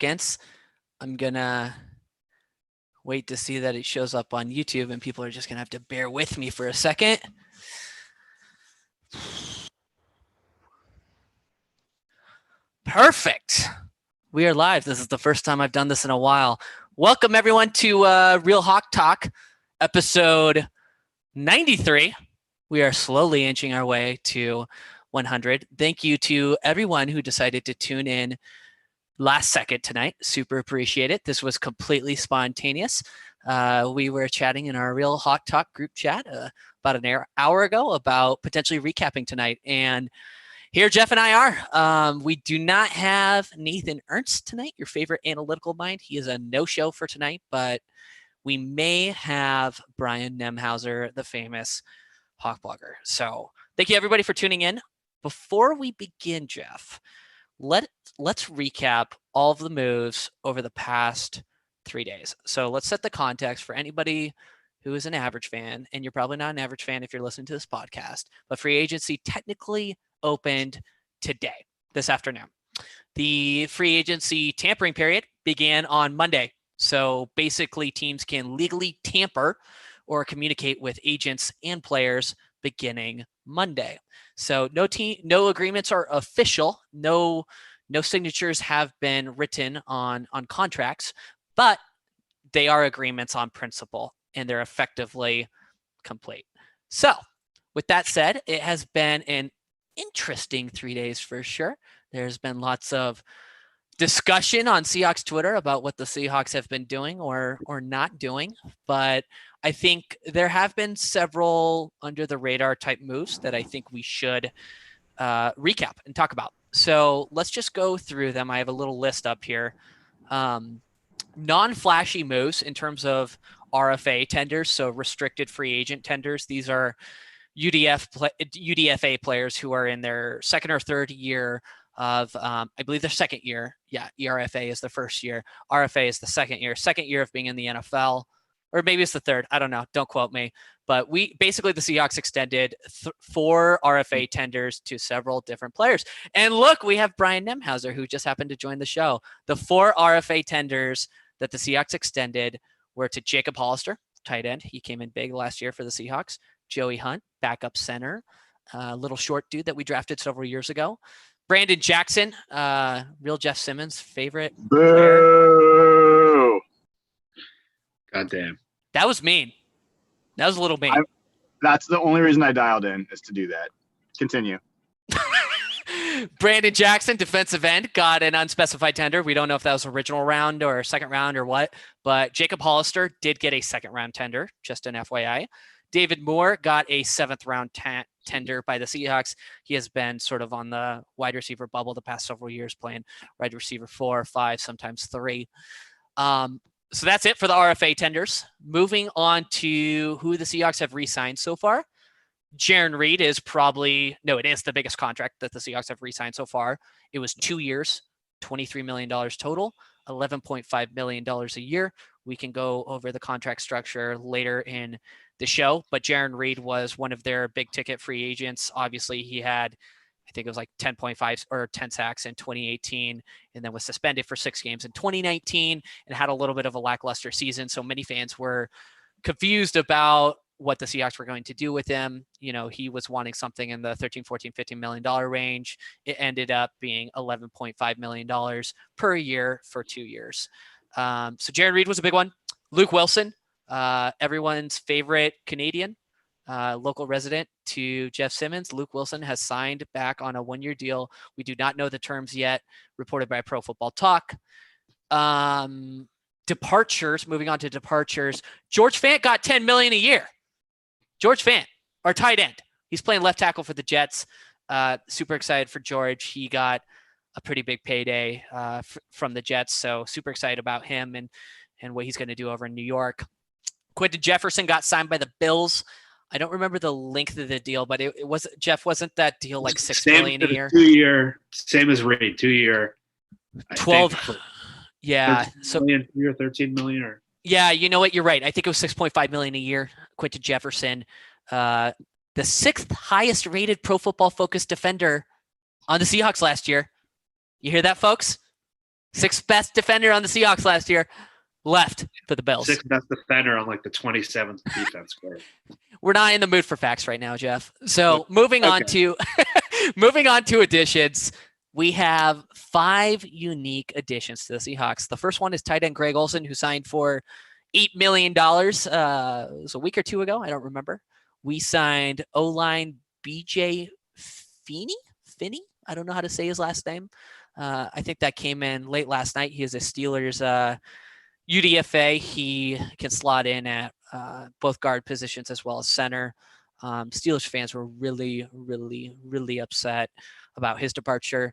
seconds. I'm going to wait to see that it shows up on YouTube, and people are just going to have to bear with me for a second. Perfect. We are live. This is the first time I've done this in a while. Welcome, everyone, to Real Hawk Talk, episode 93. We are slowly inching our way to 100. Thank you to everyone who decided to tune in last second tonight. Super appreciate it. This was completely spontaneous. We were chatting in our Real Hawk Talk group chat about an hour ago about potentially recapping tonight. And here Jeff and I are. We do not have Nathan Ernst tonight, your favorite analytical mind. He is a no-show for tonight, but we may have Brian Nemhauser, the famous Hawk blogger. So thank you, everybody, for tuning in. Before we begin, Jeff, let's recap all of the moves over the past 3 days. So let's set the context for anybody who is an average fan, and you're probably not an average fan if you're listening to this podcast, but free agency technically opened today, this afternoon. The free agency tampering period began on Monday. So basically, teams can legally tamper or communicate with agents and players beginning Monday. So no agreements are official. No signatures have been written on contracts, but they are agreements on principle, and they're effectively complete. So with that said, it has been an interesting 3 days for sure. There's been lots of discussion on Seahawks Twitter about what the Seahawks have been doing or not doing, but I think there have been several under the radar type moves that I think we should recap and talk about. So let's just go through them. I have a little list up here. Non-flashy moves in terms of RFA tenders, so restricted free agent tenders. These are UDFA players who are in their second or third year of, I believe their second year. Yeah, ERFA is the first year. RFA is the second year of being in the NFL. Or maybe it's the third. I don't know. Don't quote me. But the Seahawks extended 4 RFA tenders to several different players. And look, we have Brian Nemhauser, who just happened to join the show. The 4 RFA tenders that the Seahawks extended were to Jacob Hollister, tight end. He came in big last year for the Seahawks. Joey Hunt, backup center, little short dude that we drafted several years ago. Brandon Jackson, real Jeff Simmons' favorite player. Boo! Goddamn. That was mean. That was a little mean. That's the only reason I dialed in, is to do that. Continue. Brandon Jackson, defensive end, got an unspecified tender. We don't know if that was original round or second round or what, but Jacob Hollister did get a second round tender, just an FYI. David Moore got a 7th round tender by the Seahawks. He has been sort of on the wide receiver bubble the past several years, playing wide receiver 4, 5, sometimes 3. So that's it for the RFA tenders. Moving on to who the Seahawks have re-signed so far. Jarran Reed is it is the biggest contract that the Seahawks have re-signed so far. It was 2 years, $23 million total, $11.5 million a year. We can go over the contract structure later in the show, but Jarran Reed was one of their big ticket free agents. Obviously, he had, I think it was like 10.5 or 10 sacks in 2018, and then was suspended for 6 games in 2019 and had a little bit of a lackluster season. So many fans were confused about what the Seahawks were going to do with him. You know, he was wanting something in the $13, $14, $15 million range. It ended up being $11.5 million per year for 2 years. So Jarran Reed was a big one. Luke Wilson, everyone's favorite Canadian, local resident to Jeff Simmons. Luke Wilson has signed back on a 1-year deal. We do not know the terms yet, reported by Pro Football Talk. Departures, moving on to departures. George Fant got $10 million a year. George Fant, our tight end. He's playing left tackle for the Jets. Super excited for George. He got a pretty big payday from the Jets, so super excited about him and what he's going to do over in New York. Quentin Jefferson got signed by the Bills. I don't remember the length of the deal, but it was, Jeff, wasn't that deal like $6 million a year? 2 year, same as Reed, 2 year. 12. Yeah. 13 million, 3 or 13 million or. Yeah, you know what? You're right. I think it was $6.5 million a year. Quentin Jefferson, the 6th highest rated Pro Football Focus defender on the Seahawks last year. You hear that, folks? Sixth best defender on the Seahawks last year. Left for the Bills. Sixth best defender on like the 27th defense squad. We're not in the mood for facts right now, Jeff. So Okay. moving on to additions. We have 5 unique additions to the Seahawks. The first one is tight end Greg Olsen, who signed for $8 million. It was a week or two ago. I don't remember. We signed O-line BJ Finney. I don't know how to say his last name. I think that came in late last night. He is a Steelers UDFA. He can slot in at both guard positions as well as center. Steelers fans were really, really, really upset about his departure.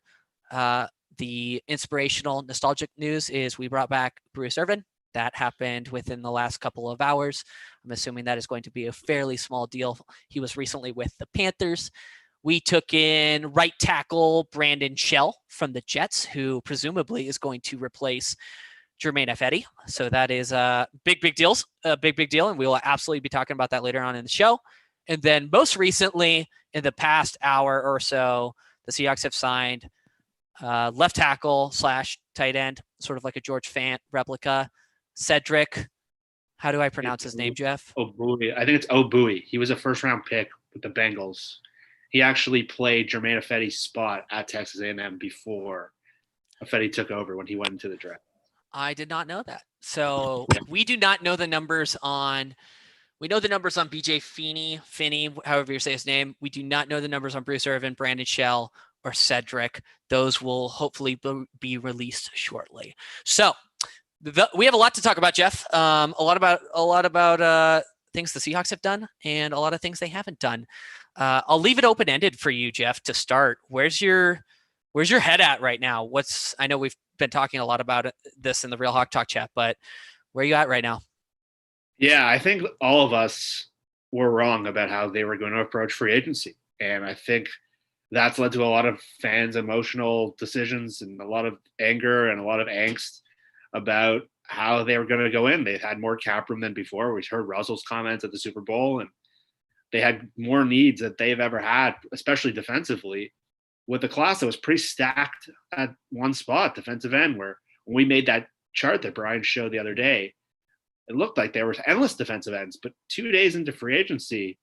The inspirational, nostalgic news is we brought back Bruce Irvin. That happened within the last couple of hours. I'm assuming that is going to be a fairly small deal. He was recently with the Panthers. We took in right tackle Brandon Shell from the Jets, who presumably is going to replace Jermaine Ifedi. So that is a big deal. And we will absolutely be talking about that later on in the show. And then most recently, in the past hour or so, the Seahawks have signed left tackle / tight end, sort of like a George Fant replica, Cedric. How do I pronounce his name, Jeff? Obui. I think it's Obui. He was a first-round pick with the Bengals. He actually played Jermaine Ifedi's spot at Texas A&M before Ifedi took over when he went into the draft. I did not know that. So we do not know the numbers on. We know the numbers on BJ Finney, however you say his name. We do not know the numbers on Bruce Irvin, Brandon Shell, or Cedric. Those will hopefully be released shortly. So we have a lot to talk about, Jeff. A lot about things the Seahawks have done and a lot of things they haven't done. I'll leave it open-ended for you, Jeff, to start. Where's your head at right now? I know we've been talking a lot about this in the Real Hawk Talk chat, but where are you at right now? Yeah, I think all of us were wrong about how they were going to approach free agency. And I think that's led to a lot of fans' emotional decisions and a lot of anger and a lot of angst about how they were going to go in. They had more cap room than before. We heard Russell's comments at the Super Bowl, and they had more needs that they've ever had, especially defensively, with a class that was pretty stacked at one spot, defensive end, where when we made that chart that Brian showed the other day, it looked like there was endless defensive ends. But 2 days into free agency,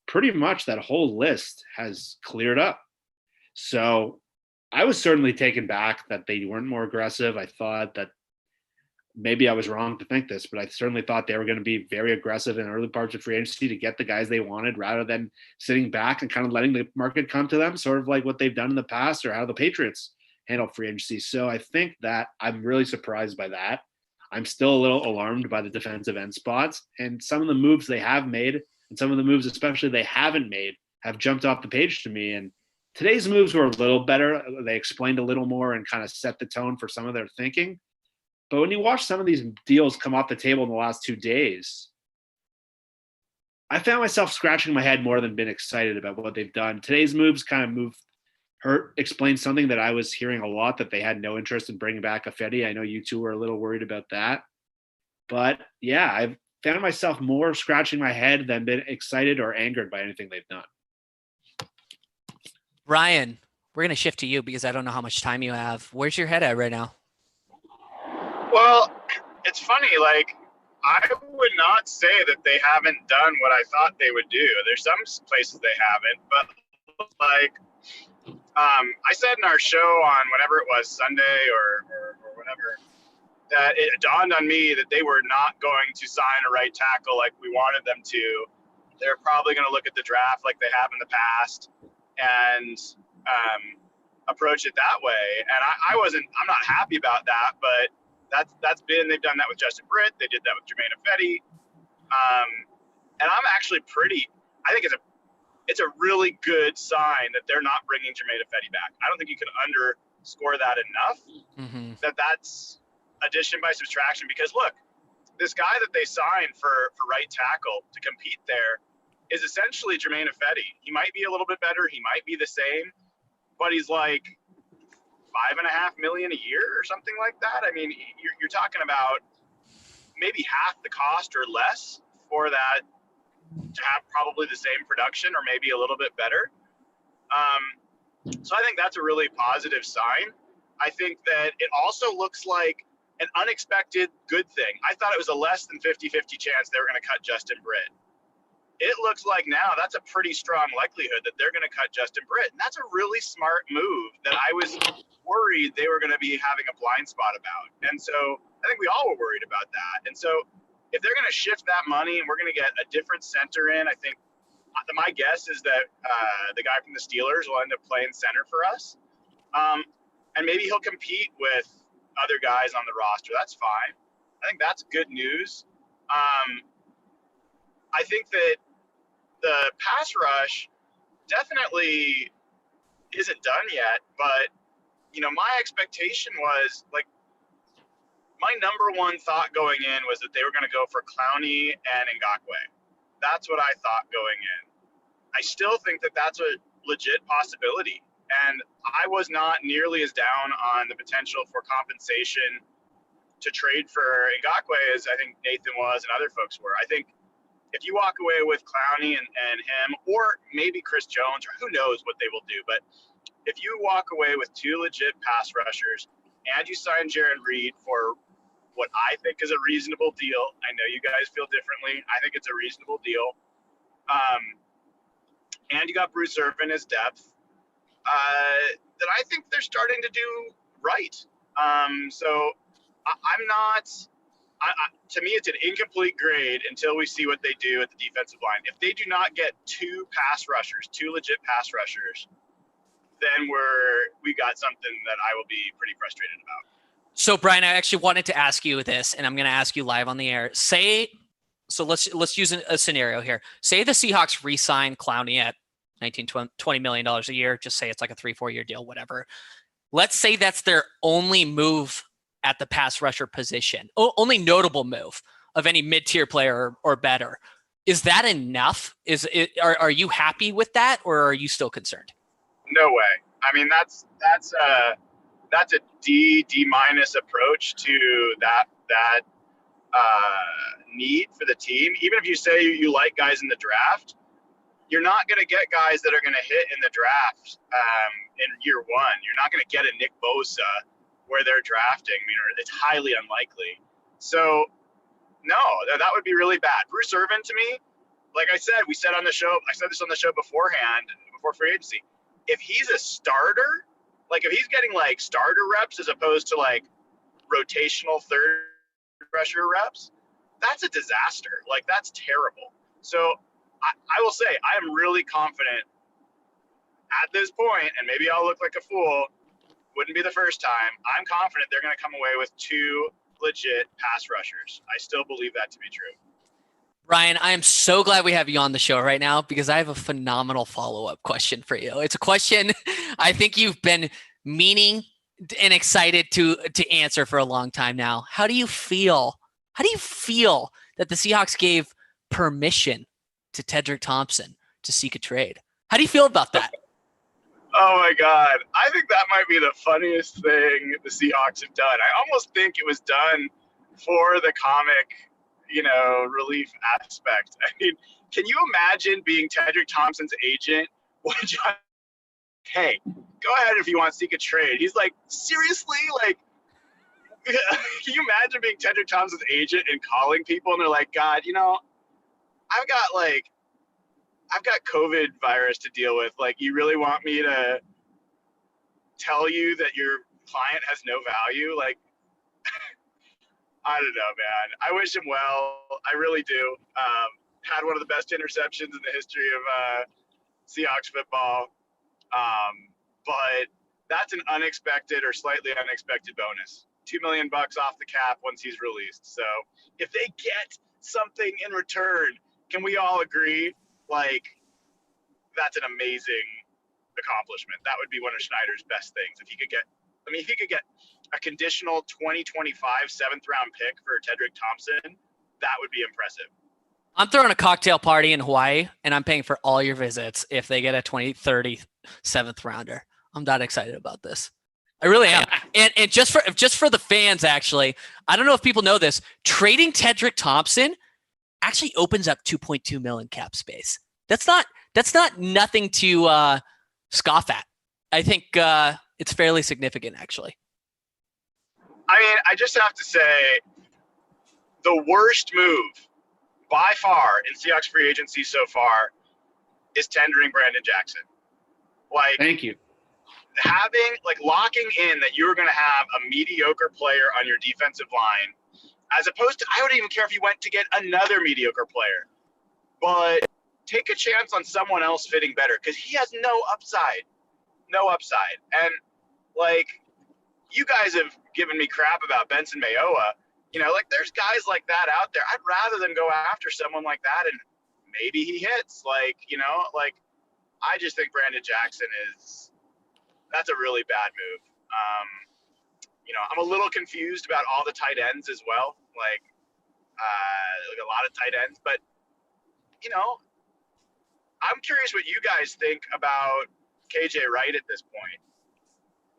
pretty much that whole list has cleared up. So I was certainly taken back that they weren't more aggressive. I thought that maybe I was wrong to think this, but I certainly thought they were going to be very aggressive in early parts of free agency to get the guys they wanted rather than sitting back and kind of letting the market come to them, sort of like what they've done in the past or how the Patriots handle free agency. So I think that I'm really surprised by that. I'm still a little alarmed by the defensive end spots, and some of the moves they have made and some of the moves, especially they haven't made, have jumped off the page to me. And today's moves were a little better. They explained a little more and kind of set the tone for some of their thinking. But when you watch some of these deals come off the table in the last 2 days, I found myself scratching my head more than been excited about what they've done. Today's moves kind of explained something that I was hearing a lot, that they had no interest in bringing back Ifedi. I know you two were a little worried about that. But yeah, I've found myself more scratching my head than been excited or angered by anything they've done. Ryan, we're going to shift to you because I don't know how much time you have. Where's your head at right now? Well, it's funny. Like, I would not say that they haven't done what I thought they would do. There's some places they haven't, but like, I said in our show on whenever it was Sunday or whatever, that it dawned on me that they were not going to sign a right tackle like we wanted them to. They're probably going to look at the draft like they have in the past and approach it that way. And I'm not happy about that, but they've done that with Justin Britt. They did that with Jermaine Ifedi. And I'm actually I think it's a really good sign that they're not bringing Jermaine Ifedi back. I don't think you can underscore that enough. Mm-hmm. That's addition by subtraction, because look, this guy that they signed for right tackle to compete there is essentially Jermaine Ifedi. He might be a little bit better. He might be the same, but he's like $5.5 million a year or something like that. I mean, you're talking about maybe half the cost or less for that to have probably the same production or maybe a little bit better. So I think that's a really positive sign. I think that it also looks like an unexpected good thing. I thought it was a less than 50-50 chance they were going to cut Justin Britt. It looks like now that's a pretty strong likelihood that they're going to cut Justin Britt. And that's a really smart move that I was worried they were going to be having a blind spot about. And so I think we all were worried about that. And so if they're going to shift that money and we're going to get a different center in, I think my guess is that the guy from the Steelers will end up playing center for us. And maybe he'll compete with other guys on the roster. That's fine. I think that's good news. I think that the pass rush definitely isn't done yet, but my expectation was like my number one thought going in was that they were going to go for Clowney and Ngakoue. That's what I thought going in. I still think that that's a legit possibility, and I was not nearly as down on the potential for compensation to trade for Ngakoue as I think Nathan was and other folks were. I think if you walk away with Clowney and him, or maybe Chris Jones, or who knows what they will do, but if you walk away with two legit pass rushers and you sign Jared Reed for what I think is a reasonable deal, I know you guys feel differently. I think it's a reasonable deal. And you got Bruce Irvin as depth, then I think they're starting to do right. So I'm not. To me, it's an incomplete grade until we see what they do at the defensive line. If they do not get two legit pass rushers, then we got something that I will be pretty frustrated about. So, Brian, I actually wanted to ask you this, and I'm going to ask you live on the air. Let's use a scenario here. Say the Seahawks re-sign Clowney at $19-20 million a year. Just say it's like a 3-4 year deal, whatever. Let's say that's their only move at the pass rusher position, only notable move of any mid-tier player or better. Is that enough? Are you happy with that, or are you still concerned? No way. I mean, that's a D minus approach to that need for the team. Even if you say you like guys in the draft, you're not going to get guys that are going to hit in the draft in year one. You're not going to get a Nick Bosa where they're drafting. I mean, it's highly unlikely. So, no, that would be really bad. Bruce Irvin, to me, like I said, I said this on the show beforehand, before free agency. If he's a starter, like if he's getting like starter reps as opposed to like rotational third rusher reps, that's a disaster. Like that's terrible. So I will say I am really confident at this point, and maybe I'll look like a fool. Wouldn't be the first time. I'm confident they're going to come away with two legit pass rushers. I still believe that to be true. Brian, I am so glad we have you on the show right now because I have a phenomenal follow-up question for you. It's a question I think you've been meaning and excited to answer for a long time now. How do you feel that the Seahawks gave permission to Tedrick Thompson to seek a trade? How do you feel about that? Oh my God. I think that might be the funniest thing the Seahawks have done. I almost think it was done for the comic, relief aspect. I mean, can you imagine being Tedrick Thompson's agent? Hey, go ahead if you want to seek a trade. He's like, seriously? Like, can you imagine being Tedrick Thompson's agent and calling people and they're like, God, I've got COVID virus to deal with. Like, you really want me to tell you that your client has no value? Like, I don't know, man. I wish him well. I really do. Had one of the best interceptions in the history of Seahawks football. But that's an unexpected or slightly unexpected bonus. $2 million off the cap once he's released. So if they get something in return, can we all agree? Like, that's an amazing accomplishment. That would be one of Schneider's best things. If he could get a conditional 2025 7th round pick for Tedrick Thompson, that would be impressive. I'm throwing a cocktail party in Hawaii, and I'm paying for all your visits if they get a 2030 7th rounder. I'm not excited about this. I really am. And just for the fans, actually, I don't know if people know this, trading Tedrick Thompson actually opens up $2.2 million cap space. That's not nothing to scoff at. I think it's fairly significant, actually. I mean, I just have to say the worst move by far in Seahawks free agency so far is tendering Brandon Jackson. Like, Thank you. Locking in that you're going to have a mediocre player on your defensive line, as opposed to, I wouldn't even care if you went to get another mediocre player, but take a chance on someone else fitting better, because he has no upside. And like, you guys have given me crap about Benson Mayowa. There's guys like that out there. I'd rather them go after someone like that, and maybe he hits. I just think Brandon Jackson that's a really bad move. I'm a little confused about all the tight ends as well. A lot of tight ends, but I'm curious what you guys think about KJ Wright at this point.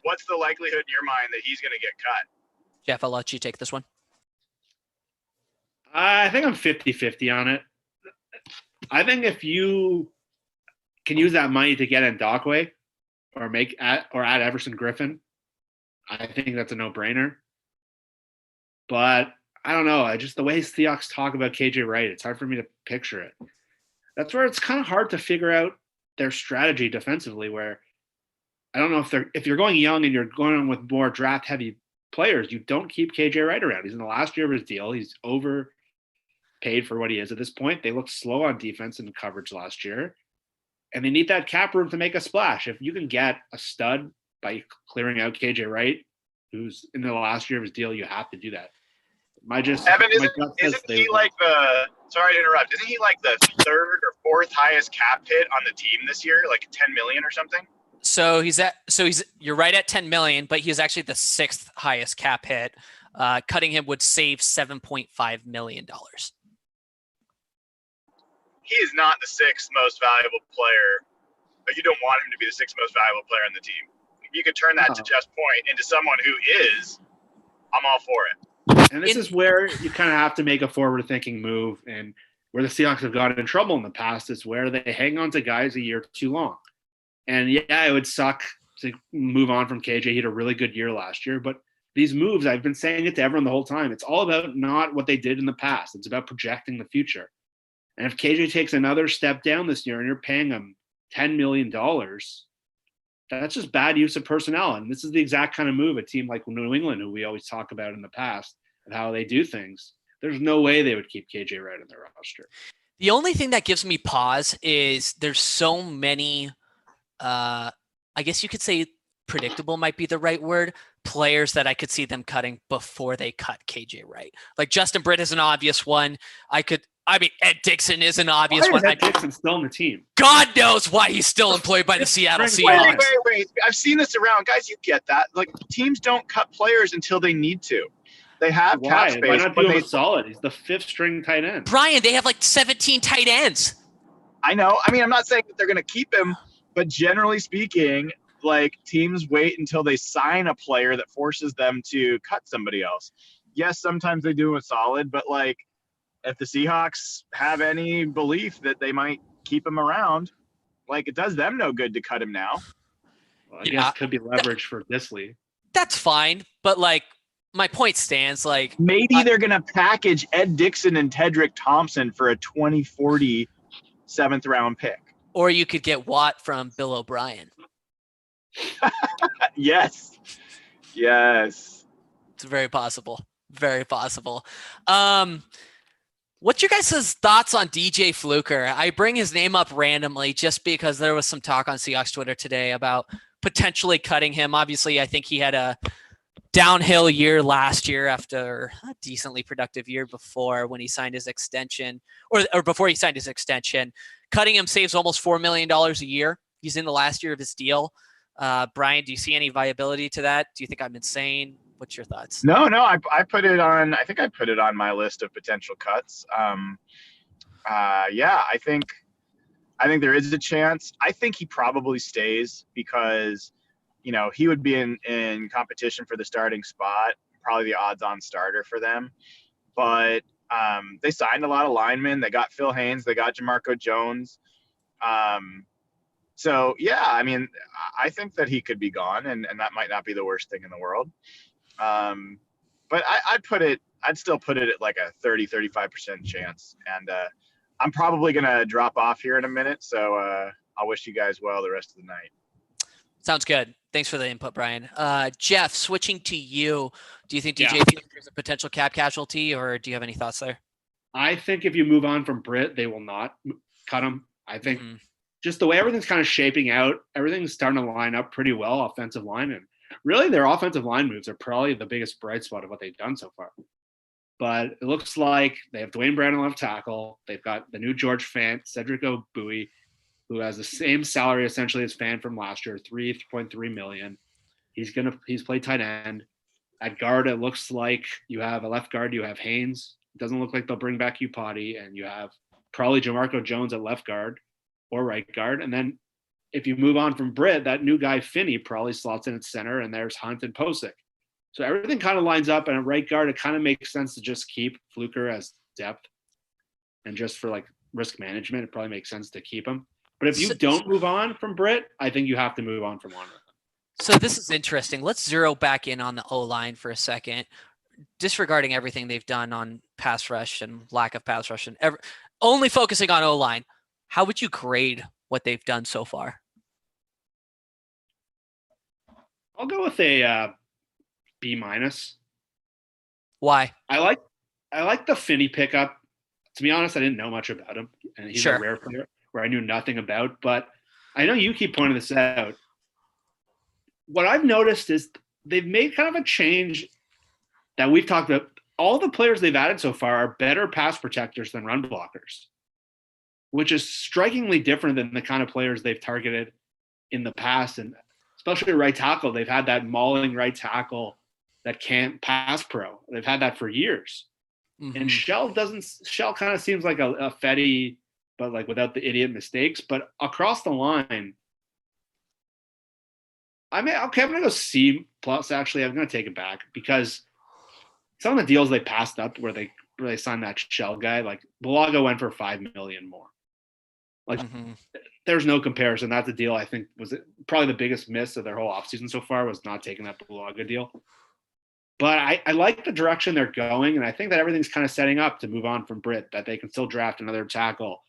What's the likelihood in your mind that he's going to get cut? Jeff, I'll let you take this one. I think I'm 50-50 on it. I think if you can use that money to get Ndakwe or add Everson Griffin, I think that's a no-brainer. But I don't know. The way Seahawks talk about KJ Wright, it's hard for me to picture it. That's where it's kind of hard to figure out their strategy defensively, where I don't know if you're going young and you're going with more draft-heavy players, you don't keep KJ Wright around. He's in the last year of his deal. He's overpaid for what he is at this point. They looked slow on defense and coverage last year, and they need that cap room to make a splash. If you can get a stud by clearing out KJ Wright, who's in the last year of his deal, you have to do that. Evan, isn't he sorry to interrupt, isn't he like the third or fourth highest cap hit on the team this year, like 10 million or something? So you're right at 10 million, but he's actually the sixth highest cap hit. Cutting him would save $7.5 million. He is not the sixth most valuable player, but you don't want him to be the sixth most valuable player on the team. If you could turn that, to Jeff's point, into someone who is, I'm all for it. And this is where you kind of have to make a forward-thinking move, and where the Seahawks have gotten in trouble in the past is where they hang on to guys a year too long. And yeah, it would suck to move on from KJ. He had a really good year last year, but these moves, I've been saying it to everyone the whole time, it's all about not what they did in the past. It's about projecting the future. And if KJ takes another step down this year and you're paying him $10 million, that's just bad use of personnel. And this is the exact kind of move a team like New England, who we always talk about in the past, and how they do things. There's no way they would keep KJ Wright in their roster. The only thing that gives me pause is there's so many, I guess you could say predictable might be the right word, players that I could see them cutting before they cut KJ Wright. Like Justin Britt is an obvious one. Ed Dixon is an obvious one. Ed Dixon still on the team? God knows why he's still employed by the Seattle Seahawks. Wait. I've seen this around. Guys, you get that. Like, teams don't cut players until they need to. They have cap space. Why not do him solid? He's the fifth string tight end. Brian, they have like 17 tight ends. I know. I mean, I'm not saying that they're going to keep him, but generally speaking, like, teams wait until they sign a player that forces them to cut somebody else. Yes, sometimes they do a solid, but like, if the Seahawks have any belief that they might keep him around, like, it does them no good to cut him now. Well, I guess it could be leverage for Disley. That's fine, but like, my point stands. Like, maybe they're going to package Ed Dixon and Tedrick Thompson for a 2040 7th round pick. Or you could get Watt from Bill O'Brien. Yes. It's very possible. Very possible. What's your guys' thoughts on DJ Fluker? I bring his name up randomly just because there was some talk on Seahawks Twitter today about potentially cutting him. Obviously, I think he had a downhill year last year after a decently productive year before when he signed his extension, or before he signed his extension. Cutting him saves almost $4 million a year. He's in the last year of his deal. Brian, do you see any viability to that? Do you think I'm insane? What's your thoughts? No, I put it on. I think I put it on my list of potential cuts. Yeah, I think there is a chance. I think he probably stays because, he would be in competition for the starting spot, probably the odds-on starter for them. But they signed a lot of linemen. They got Phil Haynes. They got Jamarco Jones. So yeah, I mean, I think that he could be gone, and that might not be the worst thing in the world. but I'd still put it at like a 35% chance. And I'm probably going to drop off here in a minute. So I'll wish you guys well the rest of the night. Sounds good. Thanks for the input, Brian. Jeff, switching to you, do you think DJ Fluker is a potential cap casualty, or do you have any thoughts there? I think if you move on from Britt, they will not cut him. I think just the way everything's kind of shaping out, everything's starting to line up pretty well, offensive line. And really, their offensive line moves are probably the biggest bright spot of what they've done so far. But it looks like they have Dwayne Brandon left tackle. They've got the new George Fant, Cedric O'Bowie, who has the same salary essentially as Fant from last year, $3.3 million. He's played tight end. At guard, it looks like you have a left guard, you have Haynes. It doesn't look like they'll bring back Upati, and you have probably Jamarco Jones at left guard or right guard. And then if you move on from Britt, that new guy Finney probably slots in at center, and there's Hunt and Posick. So everything kind of lines up, and at right guard, it kind of makes sense to just keep Fluker as depth, and just for like risk management, it probably makes sense to keep him. But if you don't move on from Britt, I think you have to move on from one of them. So this is interesting. Let's zero back in on the O-line for a second, disregarding everything they've done on pass rush and lack of pass rush, and only focusing on O-line. How would you grade what they've done so far? I'll go with a B-. Why? I like the Finney pickup. To be honest, I didn't know much about him, and he's a rare player where I knew nothing about. But I know you keep pointing this out. What I've noticed is they've made kind of a change that we've talked about. All the players they've added so far are better pass protectors than run blockers, which is strikingly different than the kind of players they've targeted in the past. And especially right tackle, they've had that mauling right tackle that can't pass pro. They've had that for years. And Shell kind of seems like a Fetty, but like without the idiot mistakes. But across the line, I'm going to go C+. Actually, I'm going to take it back because some of the deals they passed up where they signed that Shell guy, like Bulaga went for $5 million more. Like there's no comparison. That's a deal I think was probably the biggest miss of their whole offseason so far, was not taking that Bulaga deal. But I like the direction they're going, and I think that everything's kind of setting up to move on from Britt, that they can still draft another tackle.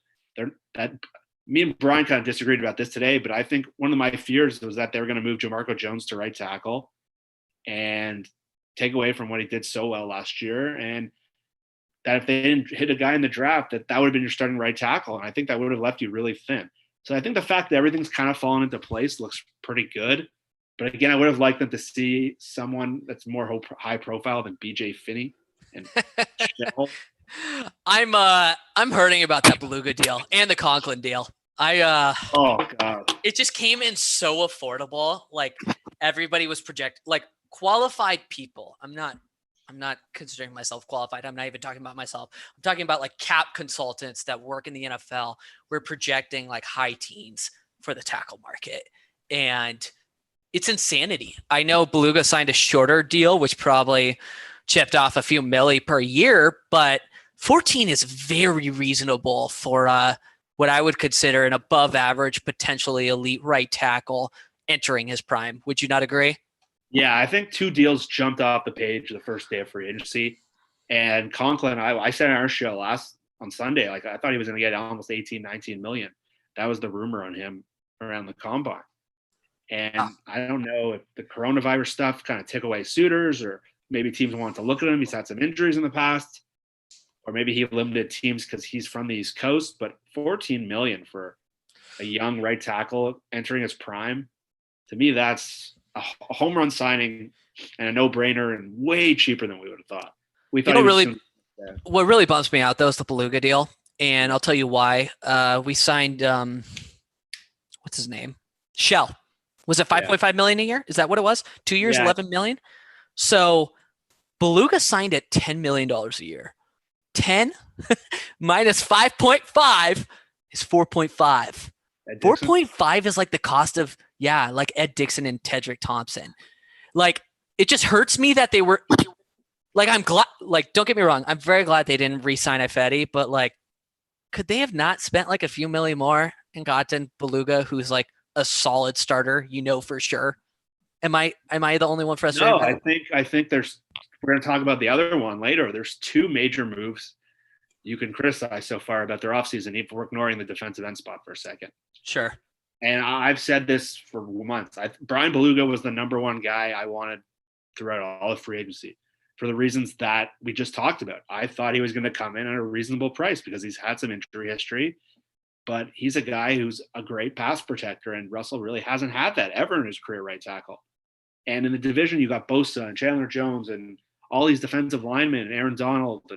Me and Brian kind of disagreed about this today, but I think one of my fears was that they were going to move Jamarco Jones to right tackle and take away from what he did so well last year. And that if they didn't hit a guy in the draft, that would have been your starting right tackle. And I think that would have left you really thin. So I think the fact that everything's kind of fallen into place looks pretty good. But again, I would have liked them to see someone that's more high profile than BJ Finney and Shell. I'm hurting about that Beluga deal and the Conklin deal. Oh God, it just came in so affordable. Like everybody was like qualified people. I'm not considering myself qualified. I'm not even talking about myself. I'm talking about like cap consultants that work in the NFL. We're projecting like high teens for the tackle market, and it's insanity. I know Beluga signed a shorter deal, which probably chipped off a few milli per year, but 14 is very reasonable for what I would consider an above average, potentially elite right tackle entering his prime. Would you not agree? Yeah, I think two deals jumped off the page the first day of free agency. And Conklin, I said on our show on Sunday, like I thought he was going to get almost 18, 19 million. That was the rumor on him around the combine. And I don't know if the coronavirus stuff kind of took away suitors, or maybe teams wanted to look at him. He's had some injuries in the past, or maybe he limited teams because he's from the East Coast. But 14 million for a young right tackle entering his prime, to me, that's a home run signing and a no-brainer, and way cheaper than we would have thought. We thought what really bumps me out though is the Beluga deal, and I'll tell you why. We signed what's his name? Shell. Was it 5.5 million a year? Is that what it was? 2 years, 11 million. So Beluga signed at $10 million a year. 10 minus 5.5 is 4.5. 4.5 is like the cost of like Ed Dixon and Tedrick Thompson. Like it just hurts me that they were like, I'm glad, like, don't get me wrong, I'm very glad they didn't re-sign Ifedi, but like, could they have not spent like a few million more and gotten Beluga, who's like a solid starter, for sure? Am I the only one frustrated? No, I think there's we're going to talk about the other one later. There's two major moves you can criticize so far about their offseason if we're ignoring the defensive end spot for a second. Sure. And I've said this for months. Brian Beluga was the number one guy I wanted throughout all of free agency for the reasons that we just talked about. I thought he was going to come in at a reasonable price because he's had some injury history, but he's a guy who's a great pass protector, and Russell really hasn't had that ever in his career right tackle. And in the division, you got Bosa and Chandler Jones and all these defensive linemen and Aaron Donald.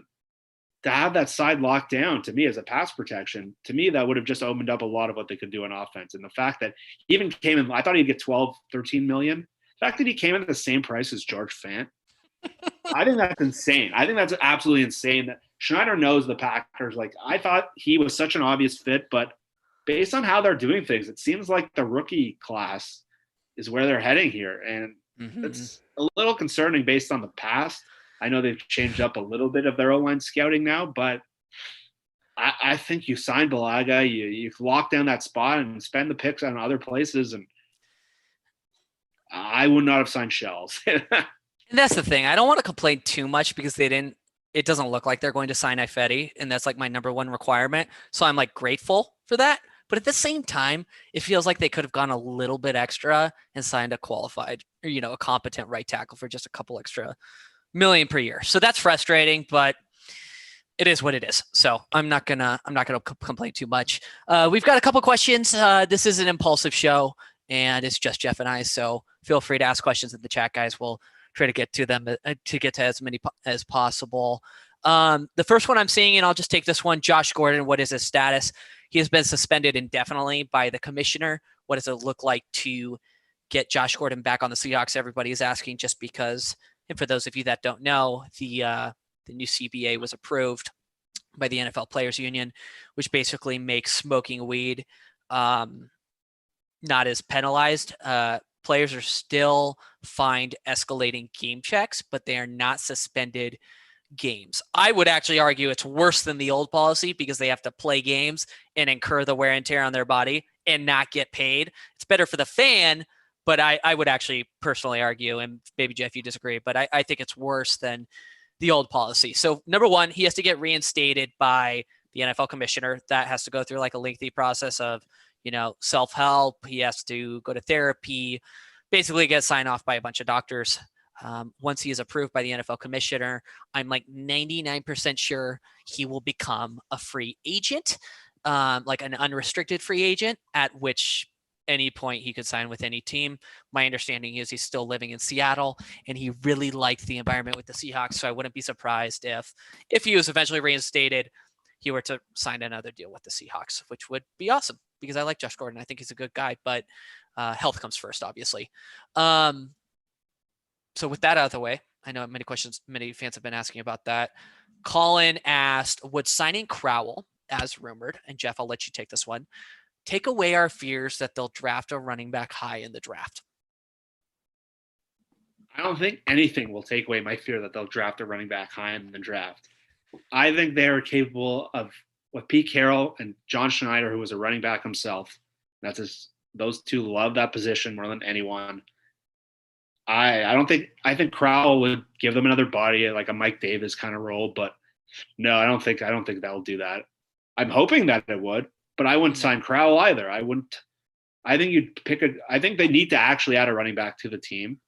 To have that side locked down, to me, as a pass protection, to me, that would have just opened up a lot of what they could do on offense. And the fact that he even came in, I thought he'd get 12, 13 million. The fact that he came in at the same price as George Fant, I think that's insane. I think that's absolutely insane that Schneider knows the Packers. Like, I thought he was such an obvious fit, but based on how they're doing things, it seems like the rookie class is where they're heading here. And it's a little concerning based on the past. I know they've changed up a little bit of their O-line scouting now, but I think you sign Balaga, you lock down that spot and spend the picks on other places, and I would not have signed Shells. And that's the thing. I don't want to complain too much because it doesn't look like they're going to sign Ifedi, and that's like my number one requirement. So I'm like grateful for that. But at the same time, it feels like they could have gone a little bit extra and signed a qualified, or, a competent right tackle for just a couple extra million per year. So that's frustrating, but it is what it is. So I'm not gonna complain too much. We've got a couple questions. This is an impulsive show, and it's just Jeff and I. So feel free to ask questions in the chat, guys. We'll try to get to them to get to as many as possible. The first one I'm seeing, and I'll just take this one. Josh Gordon, what is his status? He has been suspended indefinitely by the commissioner. What does it look like to get Josh Gordon back on the Seahawks? Everybody is asking just because. And for those of you that don't know, the new CBA was approved by the NFL Players Union, which basically makes smoking weed not as penalized. Players are still fined escalating game checks, but they are not suspended games. I would actually argue it's worse than the old policy because they have to play games and incur the wear and tear on their body and not get paid. It's better for the fan, but I would actually personally argue, and maybe Jeff, you disagree, but I think it's worse than the old policy. So number one, he has to get reinstated by the NFL commissioner. That has to go through like a lengthy process of, self-help. He has to go to therapy, basically get signed off by a bunch of doctors. Once he is approved by the NFL commissioner, I'm like 99% sure he will become a free agent, like an unrestricted free agent, at which any point he could sign with any team. My understanding is he's still living in Seattle and he really liked the environment with the Seahawks. So I wouldn't be surprised if he was eventually reinstated, he were to sign another deal with the Seahawks, which would be awesome because I like Josh Gordon. I think he's a good guy, but health comes first, obviously. So with that out of the way, I know many fans have been asking about that. Colin asked, would signing Crowell, as rumored, and Jeff, I'll let you take this one, take away our fears that they'll draft a running back high in the draft? I don't think anything will take away my fear that they'll draft a running back high in the draft. I think they are capable of what Pete Carroll and John Schneider, who was a running back himself. Those two love that position more than anyone. I think Crowell would give them another body, like a Mike Davis kind of role, but no, I don't think that'll do that. I'm hoping that it would, but I wouldn't sign Crowell either. I wouldn't. I think I think they need to actually add a running back to the team,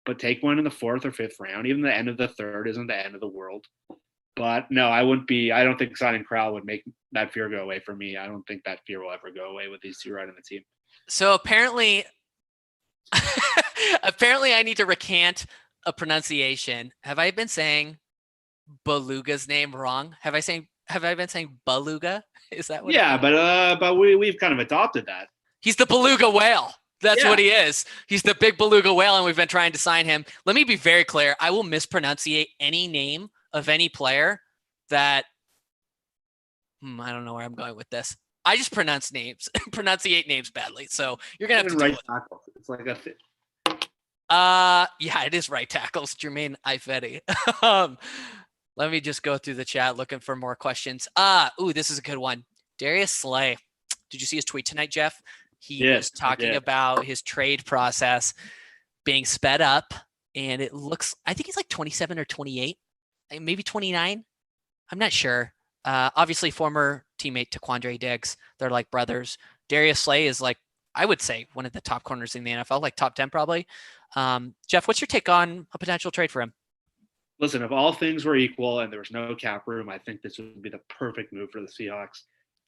but take one in the 4th or 5th round. Even the end of the 3rd isn't the end of the world. But no, I don't think signing Crowell would make that fear go away for me. I don't think that fear will ever go away with these two running the team. So apparently I need to recant a pronunciation. Have I been saying Beluga's name wrong? Have I been saying Beluga? Is that what? Yeah, but we've kind of adopted that. He's the beluga whale. That's what he is. He's the big beluga whale, and we've been trying to sign him. Let me be very clear. I will mispronunciate any name of any player that I don't know where I'm going with this. I just pronunciate names badly. So you're gonna have to right tackle. It's like a yeah, it is right tackles. Jermaine Ifedi. Let me just go through the chat looking for more questions. This is a good one. Darius Slay. Did you see his tweet tonight, Jeff? He was talking about his trade process being sped up and it looks, I think he's like 27 or 28, maybe 29. I'm not sure. Obviously, former teammate Taquandre Diggs. They're like brothers. Darius Slay is like, I would say, one of the top corners in the NFL, like top 10 probably. Jeff, what's your take on a potential trade for him? Listen, if all things were equal and there was no cap room, I think this would be the perfect move for the Seahawks.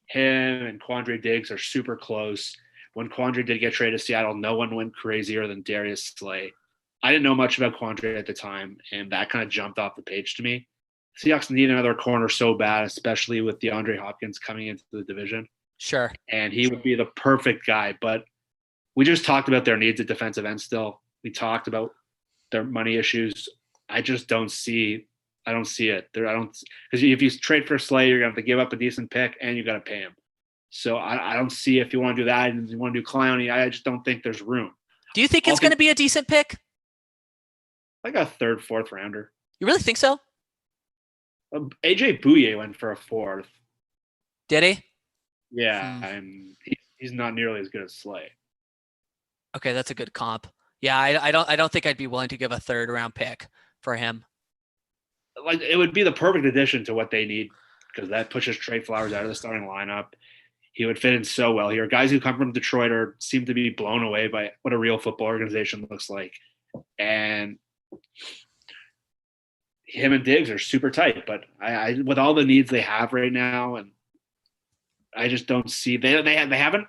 Him and Quandre Diggs are super close. When Quandre did get traded to Seattle, no one went crazier than Darius Slay. I didn't know much about Quandre at the time, and that kind of jumped off the page to me. Seahawks need another corner so bad, especially with DeAndre Hopkins coming into the division. Sure. And he would be the perfect guy. But we just talked about their needs at defensive end still. We talked about their money issues. I just don't see. I don't see it. I don't, because if you trade for Slay, you're gonna have to give up a decent pick and you got to pay him. So I don't see if you want to do that and you want to do Clowney. I just don't think there's room. Do you think it's going to be a decent pick? Like a third, fourth rounder. You really think so? AJ Bouye went for a fourth. Did he? Yeah, and he's not nearly as good as Slay. Okay, that's a good comp. Yeah, I don't think I'd be willing to give a third round pick for him. Like, it would be the perfect addition to what they need, because that pushes Trey Flowers out of the starting lineup. He would fit in so well here. Guys who come from Detroit seem to be blown away by what a real football organization looks like. And him and Diggs are super tight, but I with all the needs they have right now, and I just don't see they haven't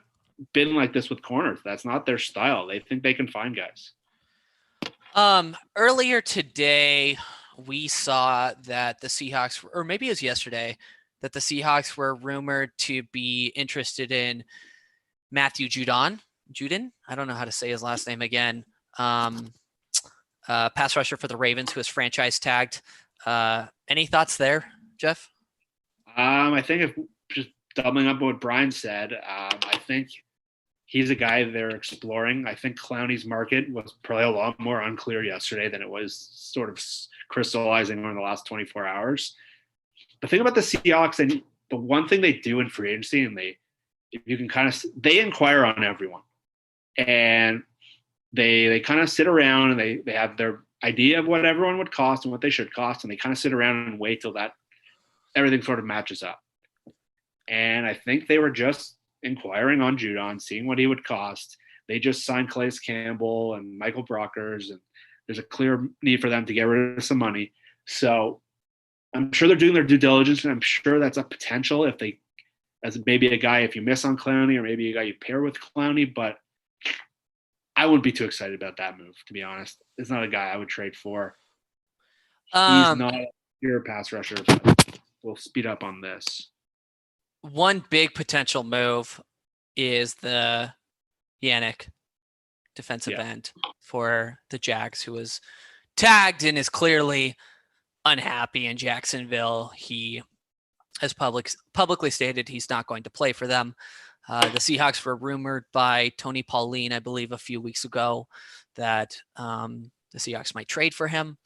been like this with corners. That's not their style. They think they can find guys. Earlier today, we saw that the Seahawks, or maybe it was yesterday, that the Seahawks were rumored to be interested in Matthew Judon. I don't know how to say his last name again. Pass rusher for the Ravens, who is franchise tagged. Any thoughts there, Jeff? I think if just doubling up on what Brian said, I think he's a guy they're exploring. I think Clowney's market was probably a lot more unclear yesterday than it was sort of crystallizing over the last 24 hours. The thing about the Seahawks, and the one thing they do in free agency, and they inquire on everyone, and they kind of sit around and they have their idea of what everyone would cost and what they should cost, and they kind of sit around and wait till that everything sort of matches up. And I think they were just inquiring on Judon, seeing what he would cost. They just signed Calais Campbell and Michael Brockers, and there's a clear need for them to get rid of some money. So I'm sure they're doing their due diligence, and I'm sure that's a potential if they, as maybe a guy if you miss on Clowney, or maybe a guy you pair with Clowney. But I wouldn't be too excited about that move, to be honest. It's not a guy I would trade for. He's not a pure pass rusher, but we'll speed up on this. One big potential move is the Yannick defensive end for the Jags, who was tagged and is clearly unhappy in Jacksonville. He has publicly stated he's not going to play for them. The Seahawks were rumored by Tony Pauline, I believe, a few weeks ago that the Seahawks might trade for him.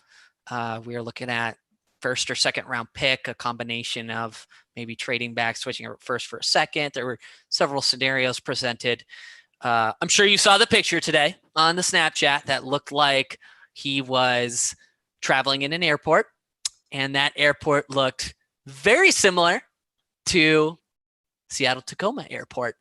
We are looking at first or second round pick, a combination of maybe trading back, switching a first for a second. There were several scenarios presented. I'm sure you saw the picture today on the Snapchat that looked like he was traveling in an airport, and that airport looked very similar to Seattle Tacoma Airport.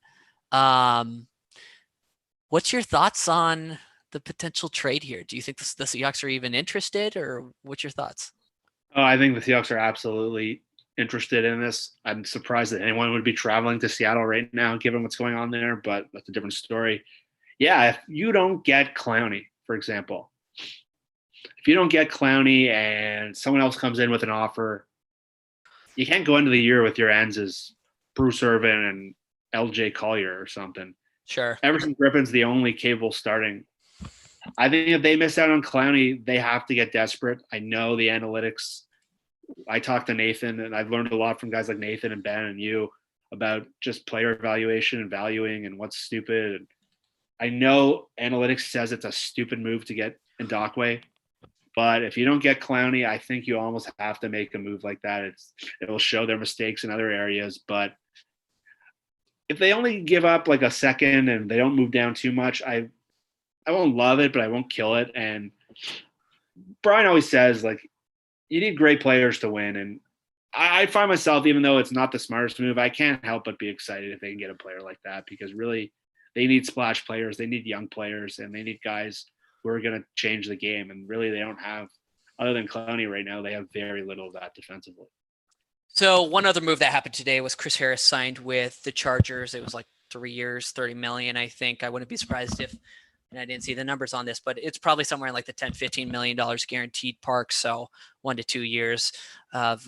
What's your thoughts on the potential trade here? Do you think the Seahawks are even interested, or what's your thoughts? Oh, I think the Seahawks are absolutely interested in this. I'm surprised that anyone would be traveling to Seattle right now, given what's going on there, but that's a different story. Yeah, if you don't get Clowney, for example, if you don't get Clowney and someone else comes in with an offer, you can't go into the year with your ends as Bruce Irvin and LJ Collier or something. Sure. Everson Griffin's the only capable starting. I think if they miss out on Clowney, they have to get desperate. I know the analytics. I talked to Nathan, and I've learned a lot from guys like Nathan and Ben and you about just player evaluation and valuing and what's stupid. And I know analytics says it's a stupid move to get Ndakwe, but if you don't get Clowney, I think you almost have to make a move like that. It'll show their mistakes in other areas. But if they only give up like a second and they don't move down too much, I won't love it, but I won't kill it. And Brian always says, like, you need great players to win. And I find myself, even though it's not the smartest move, I can't help but be excited if they can get a player like that, because really they need splash players, they need young players, and they need guys who are going to change the game. And really, they don't have, other than Clowney right now, they have very little of that defensively. So one other move that happened today was Chris Harris signed with the Chargers. It was like 3 years, 30 million, I think. I wouldn't be surprised if, and I didn't see the numbers on this, but it's probably somewhere in like the 10, $15 million guaranteed park. So 1 to 2 years of,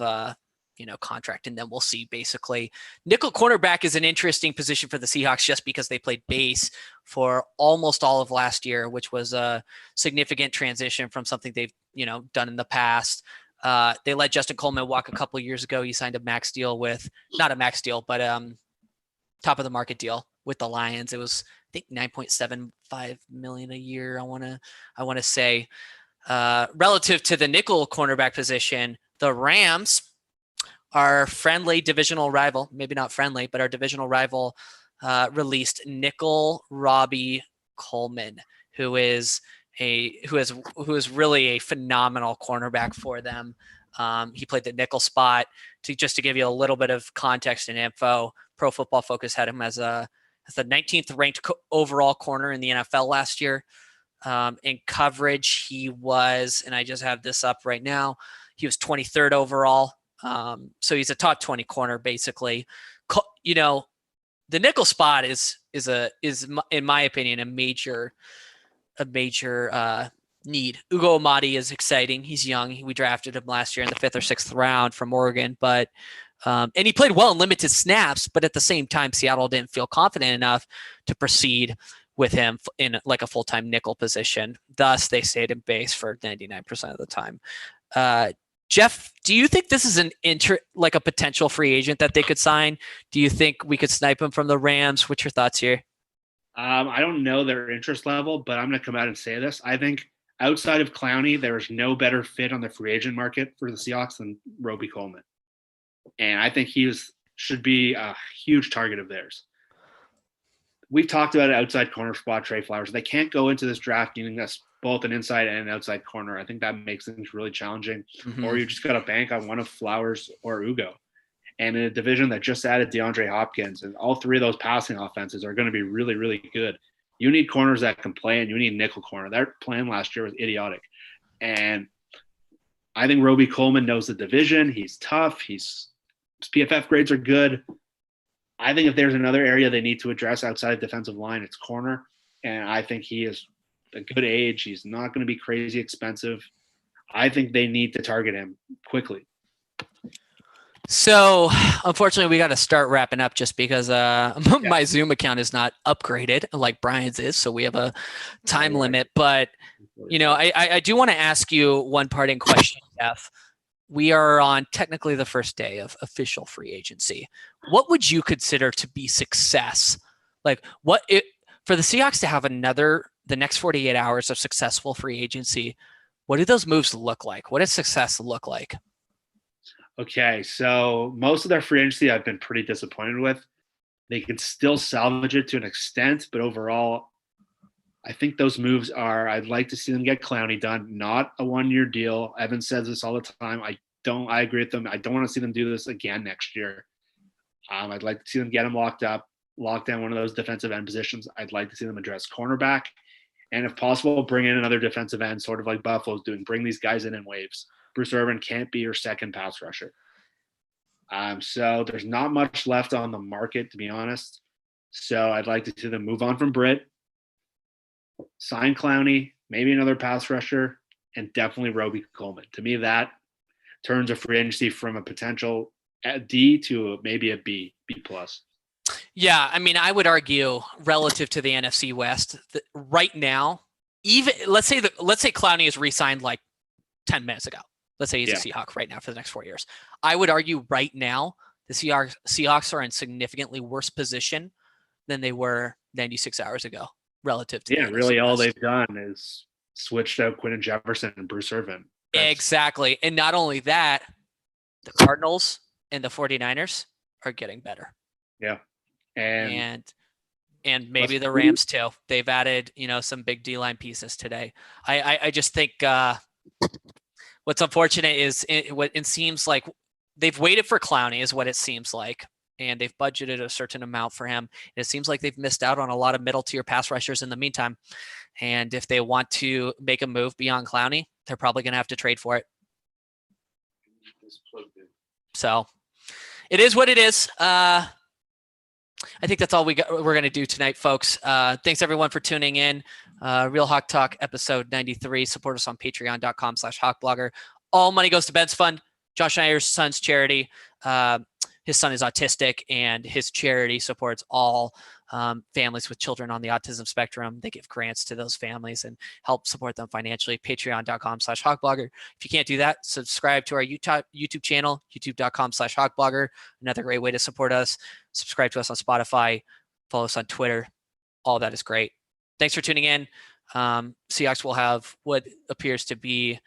contract. And then we'll see basically. Nickel cornerback is an interesting position for the Seahawks just because they played base for almost all of last year, which was a significant transition from something they've, done in the past. They let Justin Coleman walk a couple of years ago. He signed a max deal with, not a max deal, but top of the market deal with the Lions. It was, I think, $9.75 million a year. I want to say, relative to the nickel cornerback position, the Rams, our friendly divisional rival, maybe not friendly, but our divisional rival, released nickel Robbie Coleman, who is really a phenomenal cornerback for them. He played the nickel spot. Just to give you a little bit of context and info, Pro Football Focus had him as the 19th ranked overall corner in the NFL last year. In coverage, he was, and I just have this up right now, he was 23rd overall. So he's a top 20 corner, basically. The nickel spot is in my opinion a major need. Ugo Amadi is exciting. He's young. We drafted him last year in the 5th or 6th round from Oregon, but and he played well in limited snaps, but at the same time, Seattle didn't feel confident enough to proceed with him in like a full-time nickel position. Thus, they stayed in base for 99% of the time. Jeff, do you think this is like a potential free agent that they could sign? Do you think we could snipe him from the Rams? What's your thoughts here? I don't know their interest level, but I'm going to come out and say this. I think outside of Clowney, there is no better fit on the free agent market for the Seahawks than Roby Coleman. And I think should be a huge target of theirs. We've talked about an outside corner spot, Trey Flowers. They can't go into this draft needing us both an inside and an outside corner. I think that makes things really challenging. Mm-hmm. Or you just got to bank on one of Flowers or Ugo. And in a division that just added DeAndre Hopkins, and all three of those passing offenses are going to be really, really good. You need corners that can play, and you need nickel corner. Their plan last year was idiotic. And I think Roby Coleman knows the division. He's tough. His PFF grades are good. I think if there's another area they need to address outside of defensive line, it's corner. And I think he is a good age. He's not going to be crazy expensive. I think they need to target him quickly. So, unfortunately, we got to start wrapping up just because my Zoom account is not upgraded like Brian's is. So we have a time limit. But, I do want to ask you one parting question, Jeff. We are on technically the first day of official free agency. What would you consider to be success? Like for the Seahawks to have the next 48 hours of successful free agency, what do those moves look like? What does success look like? Okay, so most of their free agency I've been pretty disappointed with. They can still salvage it to an extent, but overall, I think those moves I'd like to see them get Clowney done, not a 1-year deal. Evan says this all the time. I agree with them. I don't want to see them do this again next year. I'd like to see them get him locked down one of those defensive end positions. I'd like to see them address cornerback. And if possible, bring in another defensive end, sort of like Buffalo's doing. Bring these guys in waves. Bruce Irvin can't be your second pass rusher. So there's not much left on the market, to be honest. So I'd like to see them move on from Britt, sign Clowney, maybe another pass rusher, and definitely Roby Coleman. To me, that turns a free agency from a potential D to maybe a B plus. Yeah, I mean, I would argue relative to the NFC West that right now, even let's say Clowney is re-signed like 10 minutes ago. Let's say he's a Seahawk right now for the next 4 years. I would argue right now the Seahawks are in significantly worse position than they were 96 hours ago relative to really all they've done is switched out Quinton Jefferson and Bruce Irvin. Exactly. And not only that, the Cardinals and the 49ers are getting better. Yeah. And maybe the Rams too. They've added, some big D-line pieces today. I just think What's unfortunate is what it seems like they've waited for Clowney is what it seems like, and they've budgeted a certain amount for him. It seems like they've missed out on a lot of middle tier pass rushers in the meantime. And if they want to make a move beyond Clowney, they're probably going to have to trade for it. So it is what it is. I think that's all we're going to do tonight, folks. Thanks everyone for tuning in. Real Hawk Talk episode 93. Support us on patreon.com/hawkblogger. All money goes to Ben's Fund, Josh Schneider's son's charity. His son is autistic, and his charity supports all families with children on the autism spectrum. They give grants to those families and help support them financially. Patreon.com/hawkblogger. If you can't do that, subscribe to our YouTube channel, youtube.com/hawkblogger. Another great way to support us. Subscribe to us on Spotify. Follow us on Twitter. All that is great. Thanks for tuning in. Seahawks will have what appears to be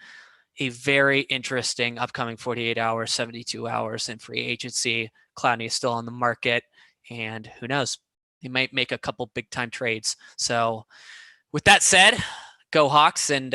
a very interesting upcoming 48 hours, 72 hours in free agency. Clowney is still on the market, and who knows? He might make a couple big time trades. So with that said, go Hawks, and